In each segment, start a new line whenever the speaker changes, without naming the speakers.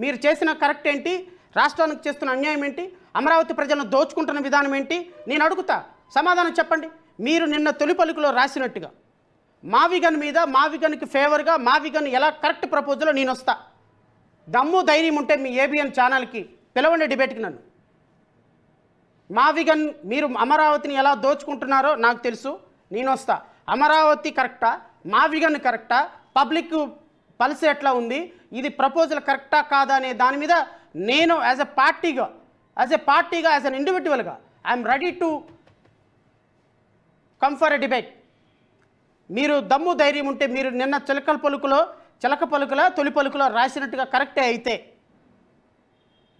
మీరు చేసిన కరెక్ట్ ఏంటి, రాష్ట్రానికి చేస్తున్న అన్యాయం ఏంటి, అమరావతి ప్రజలను దోచుకుంటున్న విధానం ఏంటి నేను అడుగుతా, సమాధానం చెప్పండి. మీరు నిన్న తొలి పలుకులో రాసినట్టుగా మావిగన్ మీద, మావిగన్కి ఫేవర్గా, మావిగన్ ఎలా కరెక్ట్ ప్రపోజలో నేను వస్తా. దమ్ము ధైర్యం ఉంటే మీ ఏబిఎన్ ఛానల్కి పిలవండి డిబేట్కి నన్ను. మావిగన్ మీరు అమరావతిని ఎలా దోచుకుంటున్నారో నాకు తెలుసు, నేను వస్తా. అమరావతి కరెక్టా, మావిగన్ కరెక్టా, పబ్లిక్ పల్స్ ఎట్లా ఉంది, ఇది ప్రపోజల్ కరెక్టా కాదా అనే దాని మీద నేను యాజ్ ఎ పార్టీగా, యాజ్ అన్ ఇండివిజువల్గా I'm ready to come for a debate. మీరు దమ్ము ధైర్యం ఉంటే మీరు నిన్న చిలక పలుకుల తొలి పలుకులో రాసినట్టుగా కరెక్టే అయితే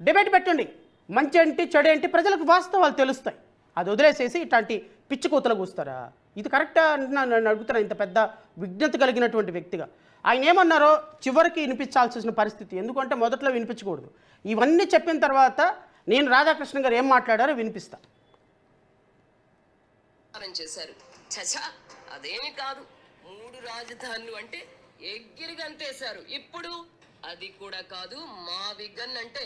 డిబేట్ పెట్టండి. మంచి ఏంటి చెడు ఏంటి ప్రజలకు వాస్తవాలు తెలుస్తాయి. అది వదిలేసేసి ఇట్లాంటి పిచ్చి కూతలు కూస్తారా? ఇది కరెక్టా నన్ను అడుగుతున్నా. ఇంత పెద్ద విజ్ఞత కలిగినటువంటి వ్యక్తిగా ఆయన ఏమన్నారో చివరికి వినిపించాల్సిన పరిస్థితి, ఎందుకంటే మొదట్లో వినిపించకూడదు. ఇవన్నీ చెప్పిన తర్వాత నేను రాధాకృష్ణ గారు ఏం మాట్లాడారో వినిపిస్తా.
చేశారు చచా అదేమి కాదు, 3 రాజధానులు అంటే ఎగిరిగంతేశారు. ఇప్పుడు అది కూడా కాదు, మావిగన్ అంటే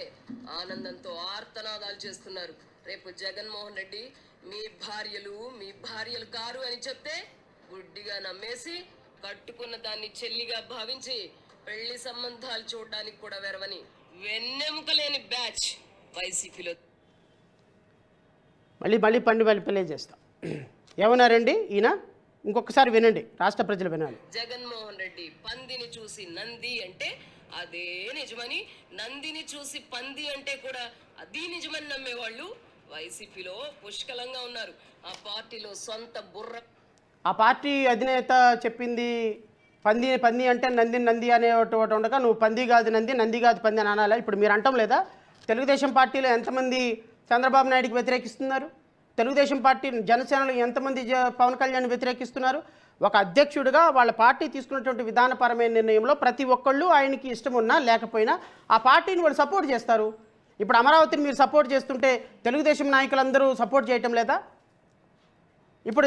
ఆనందంతో ఆర్తనాదాలు చేస్తున్నారు. రేపు జగన్మోహన్ రెడ్డి మీ భార్యలు కారు అని చెప్తే గుడ్డిగా నమ్మేసి కట్టుకున్న దాన్ని చెల్లిగా భావించి పెళ్లి సంబంధాలు చూడడానికి కూడా వెరవని వెన్నెముక లేని బ్యాచ్ వైసీపీలో.
మళ్ళీ ప్లే చేస్తాం. ఏమన్నారండి ఈయన? ఇంకొకసారి వినండి, రాష్ట్ర ప్రజలు వినాలి.
జగన్మోహన్ రెడ్డి పందిని చూసి నంది అంటే అదే నిజమని, నందిని చూసి పంది అంటే కూడా అది నిజమని నమ్మేవాళ్ళు వైసీపీలో పుష్కలంగా ఉన్నారు. ఆ పార్టీలో సొంత బుర్ర,
ఆ పార్టీ అధినేత చెప్పింది పంది అంటే నంది అనే ఒకటి ఉండగా నువ్వు పంది కాదు నంది కాదు పంది అని అనాలా? ఇప్పుడు మీరు అంటాం లేదా? తెలుగుదేశం పార్టీలో ఎంతమంది చంద్రబాబు నాయుడికి వ్యతిరేకిస్తున్నారు? తెలుగుదేశం పార్టీ జనసేనలో ఎంతమంది పవన్ కళ్యాణ్ వ్యతిరేకిస్తున్నారు? ఒక అధ్యక్షుడిగా వాళ్ళ పార్టీ తీసుకున్నటువంటి విధానపరమైన నిర్ణయంలో ప్రతి ఒక్కళ్ళు ఆయనకి ఇష్టం ఉన్నా లేకపోయినా ఆ పార్టీని వాళ్ళు సపోర్ట్ చేస్తారు. ఇప్పుడు అమరావతిని మీరు సపోర్ట్ చేస్తుంటే తెలుగుదేశం నాయకులందరూ సపోర్ట్ చేయటం లేదా? ఇప్పుడు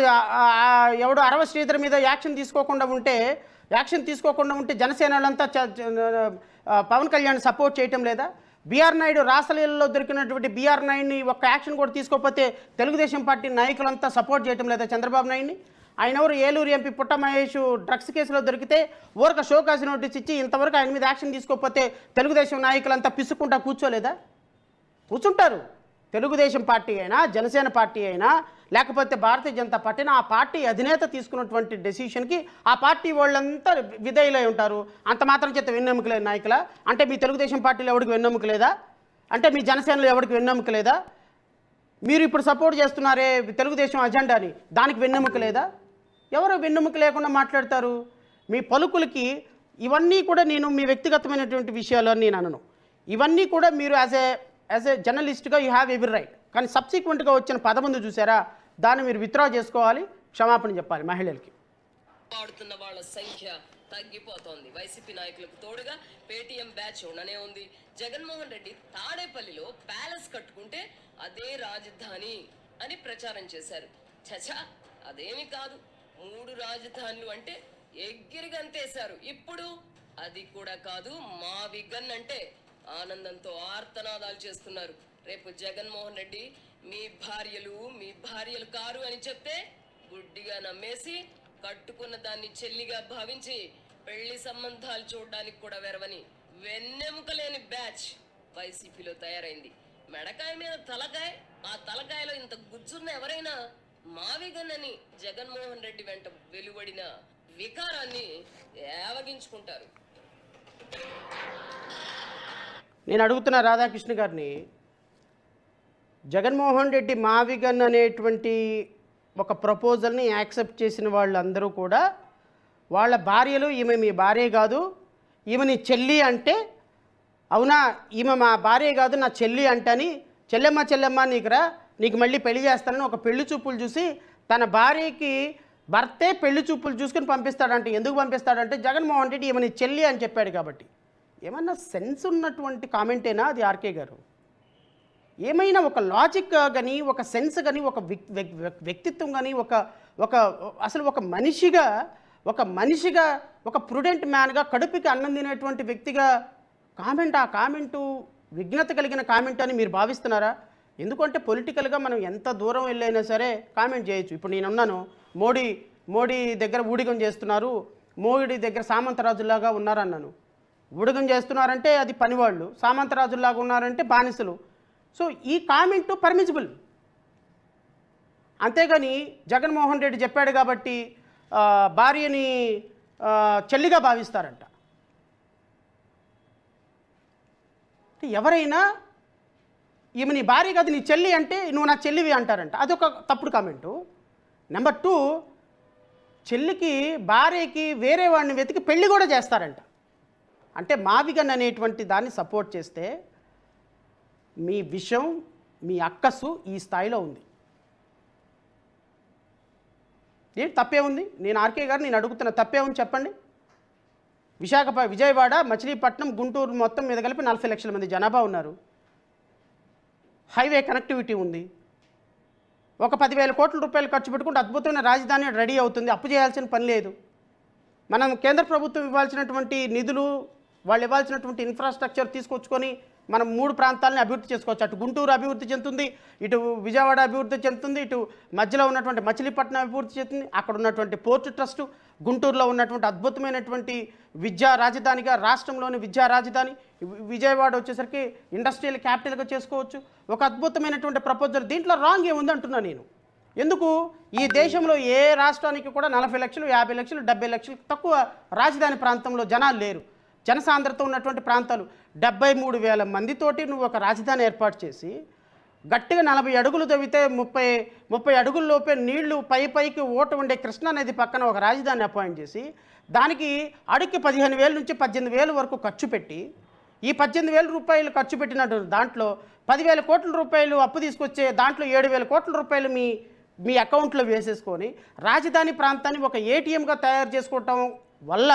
ఎవడు అరవ శ్రీధర్ మీద యాక్షన్ తీసుకోకుండా ఉంటే జనసేన వాళ్ళంతా పవన్ కళ్యాణ్ సపోర్ట్ చేయటం లేదా? బీఆర్ నాయుడు రాసలీలలో దొరికినటువంటి బీఆర్ నాయుడిని ఒక్క యాక్షన్ కూడా తీసుకోకపోతే తెలుగుదేశం పార్టీ నాయకులంతా సపోర్ట్ చేయటం లేదా చంద్రబాబు నాయుడిని? ఆయన ఎవరు? ఏలూరు ఎంపీ పుట్ట మహేష్ డ్రగ్స్ కేసులో దొరికితే ఊరక షోకాసి నోటీస్ ఇచ్చి ఇంతవరకు ఆయన మీద యాక్షన్ తీసుకోకపోతే తెలుగుదేశం నాయకులంతా పిసుకుంటా కూర్చోలేదా? కూర్చుంటారు. తెలుగుదేశం పార్టీ అయినా, జనసేన పార్టీ అయినా, లేకపోతే భారతీయ జనతా పార్టీని ఆ పార్టీ అధినేత తీసుకున్నటువంటి డెసిషన్కి ఆ పార్టీ వాళ్ళంతా విధేయులై ఉంటారు. అంత మాత్రం చేత వెన్నెముక లేని నాయకుల అంటే మీ తెలుగుదేశం పార్టీలో ఎవరికి వెన్నెముక లేదా? అంటే మీ జనసేనలో ఎవరికి వెన్నెముక లేదా? మీరు ఇప్పుడు సపోర్ట్ చేస్తున్నారే తెలుగుదేశం అజెండాని, దానికి వెన్నెముక లేదా? ఎవరు వెన్నెముక లేకుండా మాట్లాడతారు? మీ పలుకులకి ఇవన్నీ కూడా నేను మీ వ్యక్తిగతమైనటువంటి విషయాలు అని నేను అనను. ఇవన్నీ కూడా మీరు యాజ్ ఏ జర్నలిస్ట్గా యూ హ్యావ్ ఎవ్రీ రైట్. కానీ సబ్సిక్వెంట్గా వచ్చిన పదముందు చూసారా, దాన్ని మీరు విత్డ్రా చేసుకోవాలి, క్షమాపణ చెప్పాలి మహిళలకి.
వాడుతున్న వాళ్ళ సంఖ్య తగ్గిపోతోంది. వైసీపీ నాయకులకు తోడుగా పేటీఎం బ్యాచ్ ఉండనే ఉంది. జగన్మోహన్ రెడ్డి తాడేపల్లిలో ప్యాలెస్ కట్టుకుంటే అదే రాజధాని అని ప్రచారం చేశారు. చచా అదేమి కాదు, 3 రాజధానులు అంటే ఎగిరిగంతేశారు. ఇప్పుడు అది కూడా కాదు, మావిగన్ అంటే ఆనందంతో ఆర్తనాదాలు చేస్తున్నారు. రేపు జగన్మోహన్ రెడ్డి మీ భార్యలు కారు అని చెప్తే గుడ్డిగా నమ్మేసి కట్టుకున్న దాన్ని చెల్లిగా భావించి పెళ్లి సంబంధాలు చూడడానికి కూడా వెరవని వెన్నెముక లేని బ్యాచ్ వైసీపీలో తయారైంది. మెడకాయ మీద తలకాయ, ఆ తలకాయలో ఇంత గుజ్జున్న ఎవరైనా మావిగన్ అని జగన్మోహన్ రెడ్డి వెంట వెలువడిన వికారాన్ని ఏవగించుకుంటారు.
నేను అడుగుతున్న రాధాకృష్ణ గారిని, జగన్మోహన్ రెడ్డి మావిగన్ అనేటువంటి ఒక ప్రపోజల్ని యాక్సెప్ట్ చేసిన వాళ్ళందరూ కూడా వాళ్ళ భార్యలు, ఈమె మీ భార్య కాదు, ఈమె నీ చెల్లి అంటే, అవునా ఈమె మా భార్య కాదు నా చెల్లి అంటని, చెల్లెమ్మ నీకు మళ్ళీ పెళ్లి చేస్తానని ఒక పెళ్లి చూపులు చూసి తన భార్యకి భర్తే పెళ్లి చూపులు చూసుకుని పంపిస్తాడంటే, ఎందుకు పంపిస్తాడంటే జగన్మోహన్ రెడ్డి ఈమె నీ చెల్లి అని చెప్పాడు కాబట్టి. ఏమన్నా సెన్స్ ఉన్నటువంటి కామెంటేనా అది ఆర్కే గారు? ఏమైనా ఒక లాజిక్ కానీ, ఒక సెన్స్ కానీ, ఒక వ్యక్తిత్వం కానీ, అసలు ఒక మనిషిగా ఒక ప్రుడెంట్ మ్యాన్గా, కడుపుకి అన్నం తినేటువంటి వ్యక్తిగా ఆ కామెంటు విఘ్నత కలిగిన కామెంట్ అని మీరు భావిస్తున్నారా? ఎందుకంటే పొలిటికల్గా మనం ఎంత దూరం వెళ్ళైనా సరే కామెంట్ చేయొచ్చు. ఇప్పుడు నేనున్నాను, మోడీ దగ్గర ఊడిగం చేస్తున్నారు, మోడీ దగ్గర సామంతరాజులాగా ఉన్నారన్నాను. ఊడిగం చేస్తున్నారంటే అది పనివాళ్ళు, సామంతరాజులాగా ఉన్నారంటే బానిసలు. సో ఈ కామెంటు పర్మిసిబుల్. అంతేగాని జగన్మోహన్ రెడ్డి చెప్పాడు కాబట్టి భార్యని చెల్లిగా భావిస్తారంట. ఎవరైనా ఈమె నీ భార్య కాదు నీ చెల్లి అంటే నువ్వు నా చెల్లివి అంటారంట. అదొక తప్పుడు కామెంటు. నెంబర్ 2, చెల్లికి భార్యకి వేరే వాడిని వెతికి పెళ్లి కూడా చేస్తారంట. అంటే మావిగన్ అనేటువంటి దాన్ని సపోర్ట్ చేస్తే మీ విషయం, మీ అక్కసు ఈ స్థాయిలో ఉంది. ఏంటి తప్పే ఉంది? నేను ఆర్కే గారు నేను అడుగుతున్న తప్పే ఉంది చెప్పండి. విజయవాడ, మచిలీపట్నం, గుంటూరు మొత్తం మీద కలిపి 40 లక్షల మంది జనాభా ఉన్నారు. హైవే కనెక్టివిటీ ఉంది. ఒక 10,000 కోట్ల రూపాయలు ఖర్చు పెట్టుకుంటే అద్భుతమైన రాజధాని రెడీ అవుతుంది. అప్పు చేయాల్సిన పని లేదు. మనం కేంద్ర ప్రభుత్వం ఇవ్వాల్సినటువంటి నిధులు, వాళ్ళు ఇవ్వాల్సినటువంటి ఇన్ఫ్రాస్ట్రక్చర్ తీసుకొచ్చుకొని మనం 3 ప్రాంతాలని అభివృద్ధి చేసుకోవచ్చు. అటు గుంటూరు అభివృద్ధి చెందుతుంది, ఇటు విజయవాడ అభివృద్ధి చెందుతుంది, ఇటు మధ్యలో ఉన్నటువంటి మచిలీపట్నం అభివృద్ధి చెందుతుంది. అక్కడ ఉన్నటువంటి పోర్టు ట్రస్టు, గుంటూరులో ఉన్నటువంటి అద్భుతమైనటువంటి విద్యా రాజధానిగా, రాష్ట్రంలోని విద్యా రాజధాని, విజయవాడ వచ్చేసరికి ఇండస్ట్రియల్ క్యాపిటల్గా చేసుకోవచ్చు. ఒక అద్భుతమైనటువంటి ప్రపోజల్. దీంట్లో రాంగ్ ఏముంది అంటున్నా నేను. ఎందుకు ఈ దేశంలో ఏ రాష్ట్రానికి కూడా 40 లక్షలు, 50 లక్షలు, 70 లక్షలు తక్కువ రాజధాని ప్రాంతంలో జనాలు లేరు. జనసాంద్రత ఉన్నటువంటి ప్రాంతాలు. 73,000 మందితోటి నువ్వు ఒక రాజధాని ఏర్పాటు చేసి గట్టిగా 40 అడుగులు తవ్వితే 30 అడుగుల్లోపే నీళ్లు పైకి ఓట ఉండే కృష్ణా నది పక్కన ఒక రాజధాని అపాయింట్ చేసి దానికి అడుగుకి 15,000 నుంచి 18,000 వరకు ఖర్చు పెట్టి, ఈ 18,000 రూపాయలు ఖర్చు పెట్టినట్టు దాంట్లో 10,000 కోట్ల రూపాయలు అప్పు తీసుకొచ్చే దాంట్లో 7,000 కోట్ల రూపాయలు మీ అకౌంట్లో వేసేసుకొని రాజధాని ప్రాంతాన్ని ఒక ఏటీఎంగా తయారు చేసుకోవటం వల్ల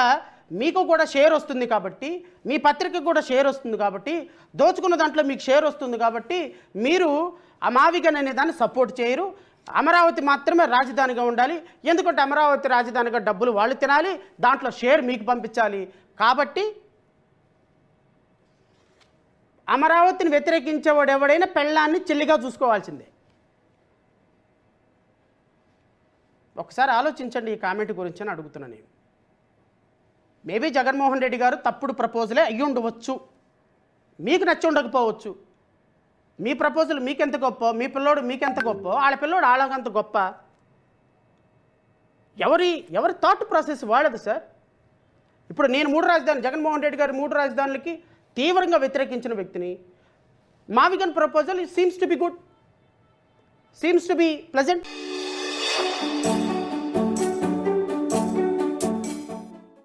మీకు కూడా షేర్ వస్తుంది కాబట్టి, మీ పత్రికకు కూడా షేర్ వస్తుంది కాబట్టి, దోచుకున్న దాంట్లో మీకు షేర్ వస్తుంది కాబట్టి మీరు మావిగన్ అనే దాన్ని సపోర్ట్ చేయరు. అమరావతి మాత్రమే రాజధానిగా ఉండాలి. ఎందుకంటే అమరావతి రాజధానిగా డబ్బులు వాళ్ళు తినాలి, దాంట్లో షేర్ మీకు పంపించాలి. కాబట్టి అమరావతిని వ్యతిరేకించేవాడు ఎవడైనా పెళ్ళాన్ని చెల్లిగా చూసుకోవాల్సిందే. ఒకసారి ఆలోచించండి ఈ కామెంట్ గురించి అని అడుగుతున్నాను నేను. మేబీ జగన్మోహన్ రెడ్డి గారు తప్పుడు ప్రపోజలే అయ్యి ఉండవచ్చు, మీకు నచ్చి ఉండకపోవచ్చు. మీ ప్రపోజల్ మీకెంత గొప్ప, మీ పిల్లోడు మీకెంత గొప్ప, వాళ్ళ పిల్లోడు వాళ్ళకంత గొప్ప. ఎవరి థాట్ ప్రాసెస్ వాళ్ళది సార్. ఇప్పుడు నేను 3 రాజధానులు, జగన్మోహన్ రెడ్డి గారు 3 రాజధానులకి తీవ్రంగా వ్యతిరేకించిన వ్యక్తిని. మావిగన్ proposal seems to be good, seems to be pleasant.